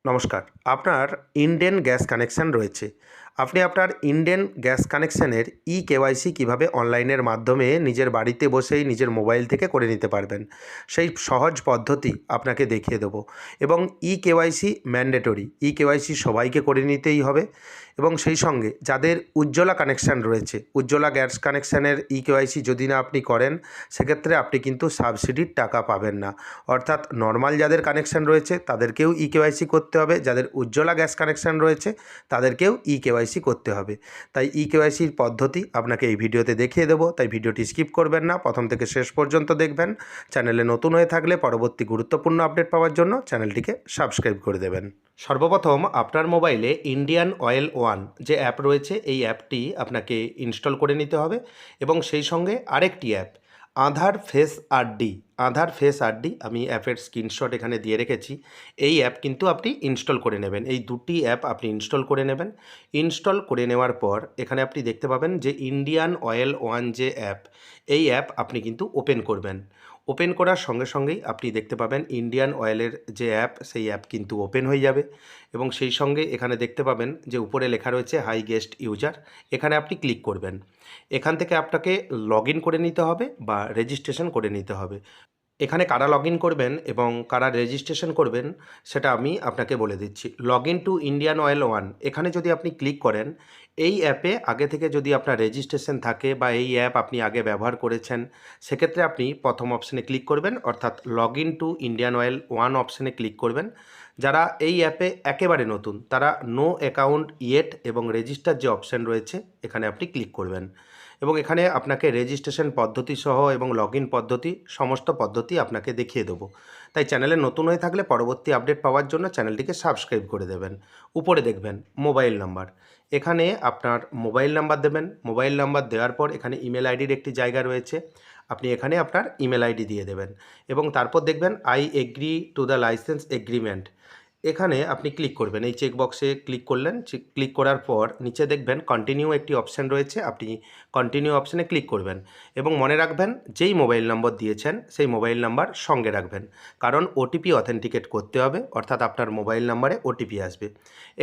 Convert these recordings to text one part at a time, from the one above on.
নমস্কার। আপনার Indane gas connection রয়েছে। আপনি আপনার ইন্ডেন গ্যাস কানেকশনের ই-কেওয়াইসি কীভাবে অনলাইনের মাধ্যমে নিজের বাড়িতে বসেই নিজের মোবাইল থেকে করে নিতে পারবেন, সেই সহজ পদ্ধতি আপনাকে দেখিয়ে দেবো। এবং ই-কেওয়াইসি ম্যান্ডেটরি, ই-কেওয়াইসি সবাইকে করে নিতেই হবে। এবং সেই সঙ্গে যাদের উজ্জ্বলা কানেকশান রয়েছে, উজ্জ্বলা গ্যাস কানেকশানের ই-কেওয়াইসি যদি না আপনি করেন, সেক্ষেত্রে আপনি কিন্তু সাবসিডির টাকা পাবেন না। অর্থাৎ নর্মাল যাদের কানেকশান রয়েছে তাদেরকেও ই-কেওয়াইসি করতে হবে, যাদের উজ্জ্বলা গ্যাস কানেকশান রয়েছে তাদেরকেও ই-কেওয়াইসি করতে হবে। তাই ই-কেওয়াইসির পদ্ধতি আপনাকে এই ভিডিওতে দেখিয়ে দেবো, তাই ভিডিওটি স্কিপ করবেন না, প্রথম থেকে শেষ পর্যন্ত দেখবেন। চ্যানেলে নতুন হয়ে থাকলে পরবর্তী গুরুত্বপূর্ণ আপডেট পাওয়ার জন্য চ্যানেলটিকে সাবস্ক্রাইব করে দেবেন। সর্বপ্রথম আপনার মোবাইলে ইন্ডিয়ান অয়েল ওয়ান যে অ্যাপ রয়েছে, এই অ্যাপটি আপনাকে ইনস্টল করে নিতে হবে। এবং সেই সঙ্গে আরেকটি অ্যাপ আধার ফেস আরডি, আধার ফেস আরডি, আমি অ্যাপের স্ক্রিনশট এখানে দিয়ে রেখেছি। এই অ্যাপ কিন্তু আপনি ইনস্টল করে নেবেন, এই দুটি অ্যাপ আপনি ইনস্টল করে নেবেন। ইনস্টল করে নেওয়ার পর এখানে আপনি দেখতে পাবেন যে ইন্ডিয়ান অয়েল ওয়ান যে অ্যাপ, এই অ্যাপ আপনি কিন্তু ওপেন করবেন। ওপেন করার সঙ্গে সঙ্গেই আপনি দেখতে পাবেন ইন্ডিয়ান অয়েলের যে অ্যাপ, সেই অ্যাপ কিন্তু ওপেন হয়ে যাবে। এবং সেই সঙ্গে এখানে দেখতে পাবেন যে উপরে লেখা রয়েছে হাই গেস্ট ইউজার, এখানে আপনি ক্লিক করবেন। এখান থেকে আপনাকে লগ ইন করে নিতে হবে বা রেজিস্ট্রেশন করে নিতে হবে। এখানে কারা লগ ইন করবেন এবং কারা রেজিস্ট্রেশন করবেন সেটা আমি আপনাকে বলে দিচ্ছি। Log in to Indian oil one, এখানে যদি আপনি ক্লিক করেন, এই অ্যাপে আগে থেকে যদি আপনার রেজিস্ট্রেশন থাকে বা এই অ্যাপ আপনি আগে ব্যবহার করেছেন, সেক্ষেত্রে আপনি প্রথম অপশানে ক্লিক করবেন, অর্থাৎ log in to Indian oil one অপশানে ক্লিক করবেন। যারা এই অ্যাপে একেবারে নতুন তারা নো অ্যাকাউন্ট ইয়েট এবং রেজিস্টার যে অপশান রয়েছে এখানে আপনি ক্লিক করবেন। এবং এখানে আপনাকে রেজিস্ট্রেশন পদ্ধতি সহ এবং লগ ইন পদ্ধতি, সমস্ত পদ্ধতি আপনাকে দেখিয়ে দেবো। তাই চ্যানেলে নতুন হয়ে থাকলে পরবর্তী আপডেট পাওয়ার জন্য চ্যানেলটিকে সাবস্ক্রাইব করে দেবেন। উপরে দেখবেন মোবাইল নাম্বার, এখানে আপনার মোবাইল নাম্বার দেবেন। মোবাইল নাম্বার দেওয়ার পর এখানে ইমেল আইডির একটি জায়গা রয়েছে, আপনি এখানে আপনার ইমেল আইডি দিয়ে দেবেন। এবং তারপর দেখবেন I agree to the licence agreement, এখানে আপনি ক্লিক করবেন। এই চেকবক্সে ক্লিক করলেন, ক্লিক করার পর নিচে দেখবেন কন্টিনিউ একটি অপশান রয়েছে, আপনি কন্টিনিউ অপশানে ক্লিক করবেন। এবং মনে রাখবেন যেই মোবাইল নম্বর দিয়েছেন সেই মোবাইল নাম্বার সঙ্গে রাখবেন, কারণ ওটিপি অথেন্টিকেট করতে হবে, অর্থাৎ আপনার মোবাইল নাম্বারে ওটিপি আসবে।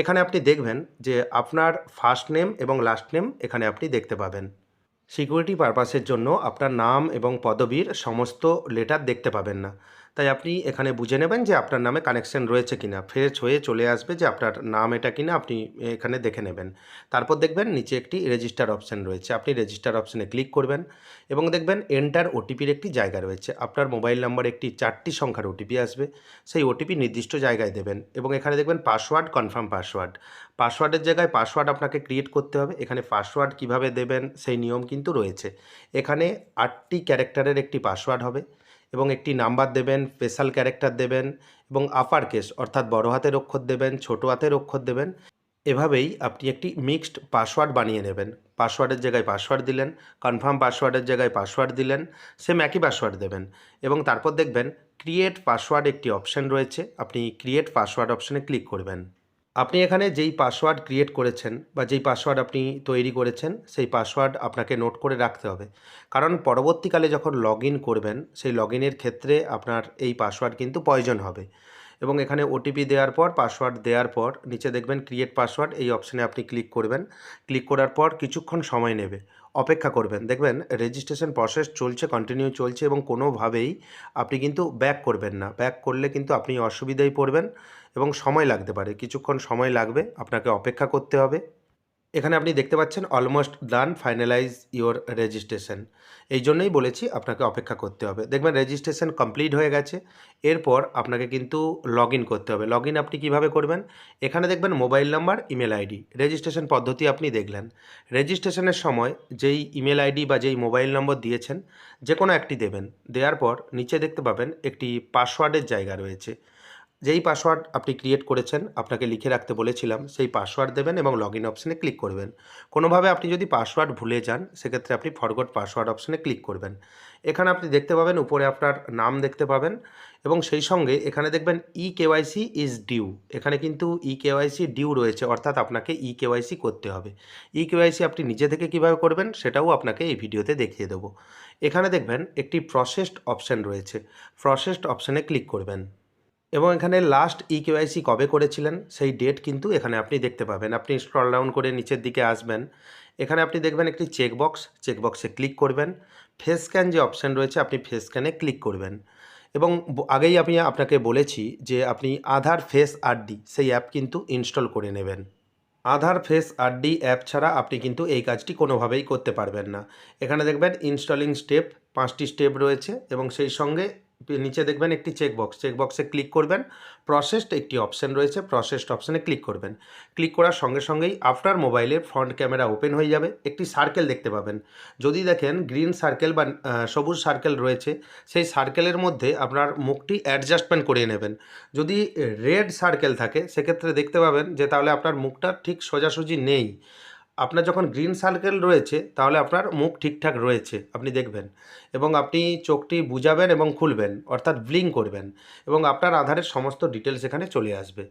এখানে আপনি দেখবেন যে আপনার ফার্স্ট নেম এবং লাস্ট নেম এখানে আপনি দেখতে পাবেন। সিকিউরিটি পারপাসের জন্য আপনার নাম এবং পদবীর সমস্ত লেটার দেখতে পাবেন না, তাই আপনি এখানে বুঝে নেবেন যে আপনার নামে কানেকশন রয়েছে কিনা। ফ্রেশ হয়ে চলে আসবে যে আপনার নাম এটা কিনা, আপনি এখানে দেখে নেবেন। তারপর দেখবেন নিচে একটি রেজিস্টার অপশান রয়েছে, আপনি রেজিস্টার অপশানে ক্লিক করবেন। এবং দেখবেন এন্টার ওটিপির একটি জায়গা রয়েছে, আপনার মোবাইল নাম্বারে একটি 4টি সংখ্যার ওটিপি আসবে, সেই ওটিপি নির্দিষ্ট জায়গায় দেবেন। এবং এখানে দেখবেন পাসওয়ার্ড, কনফার্ম পাসওয়ার্ড, পাসওয়ার্ডের জায়গায় পাসওয়ার্ড আপনাকে ক্রিয়েট করতে হবে। এখানে পাসওয়ার্ড কিভাবে দেবেন সেই নিয়ম কিন্তু রয়েছে। এখানে 8টি ক্যারেক্টারের একটি পাসওয়ার্ড হবে এবং একটি নাম্বার দেবেন, স্পেশাল ক্যারেক্টার দেবেন এবং আপার কেস অর্থাৎ বড় হাতের অক্ষর দেবেন, ছোট হাতের অক্ষর দেবেন। এভাবেই আপনি একটি মিক্সড পাসওয়ার্ড বানিয়ে নেবেন। পাসওয়ার্ডের জায়গায় পাসওয়ার্ড দিলেন, কনফার্ম পাসওয়ার্ডের জায়গায় পাসওয়ার্ড দিলেন, সেম একই পাসওয়ার্ড দেবেন। এবং তারপর দেখবেন ক্রিয়েট পাসওয়ার্ড একটি অপশান রয়েছে, আপনি ক্রিয়েট পাসওয়ার্ড অপশানে ক্লিক করবেন। আপনি এখানে যেই পাসওয়ার্ড ক্রিয়েট করেছেন বা যেই পাসওয়ার্ড আপনি তৈরি করেছেন সেই পাসওয়ার্ড আপনাকে নোট করে রাখতে হবে, কারণ পরবর্তীকালে যখন লগ ইন করবেন সেই লগ ইনের ক্ষেত্রে আপনার এই পাসওয়ার্ড কিন্তু প্রয়োজন হবে। এবং এখানে ওটিপি দেওয়ার পর, পাসওয়ার্ড দেওয়ার পর নিচে দেখবেন ক্রিয়েট পাসওয়ার্ড, এই অপশানে আপনি ক্লিক করবেন। ক্লিক করার পর কিছুক্ষণ সময় নেবে, অপেক্ষা করবেন। দেখবেন রেজিস্ট্রেশন প্রসেস চলছে, কন্টিনিউ চলছে এবং কোনোভাবেই আপনি কিন্তু ব্যাক করবেন না। ব্যাক করলে কিন্তু আপনি অসুবিধায় পড়বেন এবং সময় লাগতে পারে, কিছুক্ষণ সময় লাগবে, আপনাকে অপেক্ষা করতে হবে। এখানে আপনি দেখতে পাচ্ছেন almost done, finalise your registration, এই জন্যই বলেছি আপনাকে অপেক্ষা করতে হবে। দেখবেন রেজিস্ট্রেশন কমপ্লিট হয়ে গেছে। এরপর আপনাকে কিন্তু লগ ইন করতে হবে। লগ ইন আপনি কীভাবে করবেন, এখানে দেখবেন mobile number, email ID, registration পদ্ধতি আপনি দেখলেন। রেজিস্ট্রেশনের সময় যেই ইমেল আইডি বা যেই মোবাইল নম্বর দিয়েছেন যে কোনো একটি দেবেন। দেওয়ার পর নিচে দেখতে পাবেন একটি পাসওয়ার্ডের জায়গা রয়েছে, যেই পাসওয়ার্ড আপনি ক্রিয়েট করেছেন আপনাকে লিখে রাখতে বলেছিলাম সেই পাসওয়ার্ড দেবেন এবং লগ ইন অপশানে ক্লিক করবেন। কোনোভাবে আপনি যদি পাসওয়ার্ড ভুলে যান সেক্ষেত্রে আপনি ফরগট পাসওয়ার্ড অপশানে ক্লিক করবেন। এখানে আপনি দেখতে পাবেন উপরে আপনার নাম দেখতে পাবেন এবং সেই সঙ্গে এখানে দেখবেন ই-কেওয়াইসি ইজ ডিউ, এখানে কিন্তু ই-কেওয়াইসি ডিউ রয়েছে, অর্থাৎ আপনাকে ই-কেওয়াইসি করতে হবে। ই-কেওয়াইসি আপনি নিজে থেকে কীভাবে করবেন সেটাও আপনাকে এই ভিডিওতে দেখিয়ে দেবো। এখানে দেখবেন একটি প্রসেসড অপশান রয়েছে, প্রসেসড অপশানে ক্লিক করবেন। এবং এখানে লাস্ট ইকেওয়াইসি কবে করেছিলেন সেই ডেট কিন্তু এখানে আপনি দেখতে পাবেন। আপনি স্ক্রল ডাউন করে নিচের দিকে আসবেন, এখানে আপনি দেখবেন একটি চেকবক্সে ক্লিক করবেন। ফেস স্ক্যান যে অপশান রয়েছে আপনি ফেস স্ক্যানে ক্লিক করবেন এবং আগেই আমি আপনাকে বলেছি যে আপনি আধার ফেস আরডি সেই অ্যাপ কিন্তু ইনস্টল করে নেবেন। আধার ফেস আরডি অ্যাপ ছাড়া আপনি কিন্তু এই কাজটি কোনোভাবেই করতে পারবেন না। এখানে দেখবেন ইনস্টলিং স্টেপ 5টি স্টেপ রয়েছে এবং সেই সঙ্গে নিচে দেখবেন একটি চেকবক্সে ক্লিক করবেন। প্রসেসড একটি অপশান রয়েছে, প্রসেসড অপশানে ক্লিক করবেন। ক্লিক করার সঙ্গে সঙ্গেই আপনার মোবাইলের ফ্রন্ট ক্যামেরা ওপেন হয়ে যাবে, একটি সার্কেল দেখতে পাবেন। যদি দেখেন গ্রিন সার্কেল বা সবুজ সার্কেল রয়েছে, সেই সার্কেলের মধ্যে আপনার মুখটি অ্যাডজাস্টমেন্ট করিয়ে নেবেন। যদি রেড সার্কেল থাকে সেক্ষেত্রে দেখতে পাবেন যে তাহলে আপনার মুখটা ঠিক সোজাসুজি নেই। আপনার যখন গ্রিন সার্কেল রয়েছে তাহলে আপনার মুখ ঠিকঠাক রয়েছে আপনি দেখবেন এবং আপনি চোখটি বুজাবেন এবং খুলবেন, অর্থাৎ ব্লিঙ্ক করবেন এবং আপনার আধারের সমস্ত ডিটেলস এখানে চলে আসবে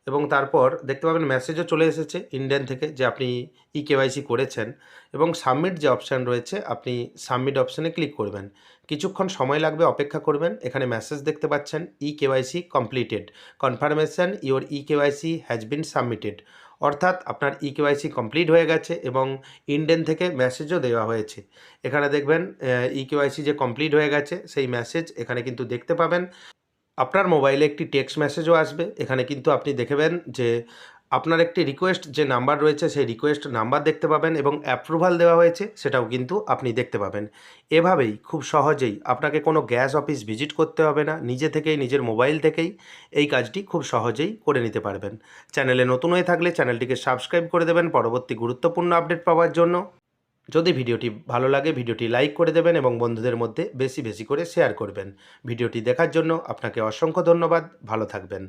এবং তারপর দেখতে পাবেন মেসেজও চলে এসেছে ইন্ডিয়ান থেকে যে আপনি ইকেওয়াইসি করেছেন এবং সাবমিট যে অপশান রয়েছে আপনি সাবমিট অপশানে ক্লিক করবেন। কিছুক্ষণ সময় লাগবে, অপেক্ষা করবেন। এখানে মেসেজ দেখতে পাচ্ছেন eKYC completed, confirmation your eKYC has been submitted, অর্থাৎ আপনার ইকেওয়াইসি কমপ্লিট হয়ে গেছে এবং ইন্ডিয়ান থেকে মেসেজও দেওয়া হয়েছে। এখানে দেখবেন ইকেওয়াইসি যে কমপ্লিট হয়ে গেছে সেই মেসেজ এখানে কিন্তু দেখতে পাবেন। আপনার মোবাইলে একটি টেক্সট মেসেজও আসবে। এখানে কিন্তু আপনি দেখবেন যে আপনার একটি রিকোয়েস্ট যে নাম্বার রয়েছে সেই রিকোয়েস্ট নাম্বার দেখতে পাবেন এবং অ্যাপ্রুভাল দেওয়া হয়েছে সেটাও কিন্তু আপনি দেখতে পাবেন। এভাবেই খুব সহজেই আপনাকে কোনো গ্যাস অফিস ভিজিট করতে হবে না, নিজে থেকেই নিজের মোবাইল থেকেই এই কাজটি খুব সহজেই করে নিতে পারবেন। চ্যানেলে নতুন হয়ে থাকলে চ্যানেলটিকে সাবস্ক্রাইব করে দেবেন পরবর্তী গুরুত্বপূর্ণ আপডেট পাওয়ার জন্য। যদি ভিডিওটি ভালো লাগে ভিডিওটি লাইক করে দেবেন এবং বন্ধুদের মধ্যে বেশি বেশি করে শেয়ার করবেন। ভিডিওটি দেখার জন্য আপনাকে অসংখ্য ধন্যবাদ। ভালো থাকবেন।